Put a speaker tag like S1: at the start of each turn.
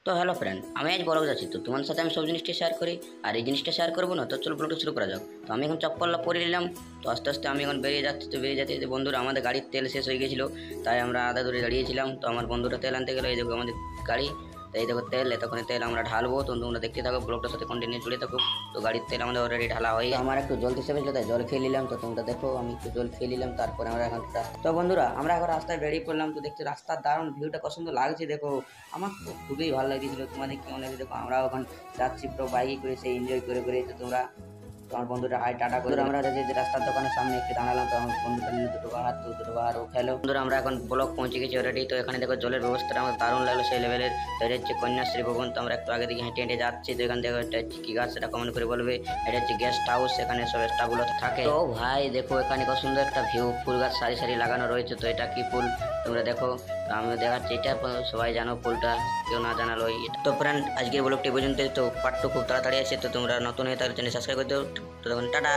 S1: তো hello friend, আমি আজ বড় যাচ্ছি। তো তোমার সাথে আমি সব জিনিসটা শেয়ার করি, আর এই জিনিসটা শেয়ার করবো না, তো চলো ব্লগটা শুরু করা যাক। তো আমি এখন চপ্পলটা পরে নিলাম। তো আস্তে আস্তে আমি এখন বেরিয়ে যাচ্ছি। তো বেরিয়ে যাচ্ছি যে বন্ধুরা, আমাদের গাড়ির তেল শেষ হয়ে গেছিলো, তাই আমরা আধা দূরে দাঁড়িয়েছিলাম। তো আমার বন্ধুরা তেল আনতে গেলো, এই দেখো আমাদের গাড়ি। তো এই দেখো তেল, এতক্ষণে তেল আমরা ঢালবো। তো তোমরা দেখতে থাকো, ব্লগটার সাথে কন্টিনিউ জুড়ে থাকো। তো গাড়ির তেল আমাদের অলরেডি ঢালা হয়। তো আমার একটু জল দিতে হয়েছিল, তাই জল খেয়ে নিলাম। তো তোমরা দেখো, আমি একটু জল খেয়ে নিলাম, তারপরে আমরা এখন তো বন্ধুরা আমরা এখন রাস্তায় বেরিয়ে পড়লাম। তো দেখতে রাস্তার দারুণ ভিউটা কত সুন্দর লাগছে, দেখো আমার তো খুবই ভালো লাগছিল। তোমাদের কি মনে হচ্ছে? দেখো আমরাও এখন যাচ্ছি পুরো বাইকে করে, সেই এনজয় করে করে। তো তোমরা আমার বন্ধুরা হাই টাটা করে আমরা যে রাস্তার দোকানের সামনে একটু দাঁড়ালাম। তো আমার বন্ধুটা নিয়ে দুটো বাহার, তো দুটো বাহার ও খেলো। বন্ধুরা আমরা এখন ব্লক পৌঁছে গেছি অলরেডি। তো এখানে দেখো জলের ব্যবস্থাটা আমার দারুণ লাগলো, সেই লেভেলের। তো এটা হচ্ছে কন্যাশ্রী ভবন। তো আমরা একটু আগে দিকে হেঁটে হেঁটে যাচ্ছি। তো এখান থেকে এটা হচ্ছে কি গাছ, সেটা কমেন্ট করে বলবে। এটা হচ্ছে গেস্ট হাউস, এখানে সব স্টাফগুলো থাকে। তো ভাই দেখো এখানে কত সুন্দর একটা ভিউ, ফুল গাছ সারি সারি লাগানো রয়েছে। তো এটা কি ফুল তোমরা দেখো, তো আমি দেখাচ্ছি। এটা সবাই জানো ফুলটা, কেউ না জানালো। তো ফ্রেন্ড আজকের ব্লগটি পর্যন্ত। তো পার্ট 2 খুব তাড়াতাড়ি আছে। তো তোমরা নতুন হয়ে থাকলে চ্যানেল সাবস্ক্রাইব করে দিও। তো তখন টাটা।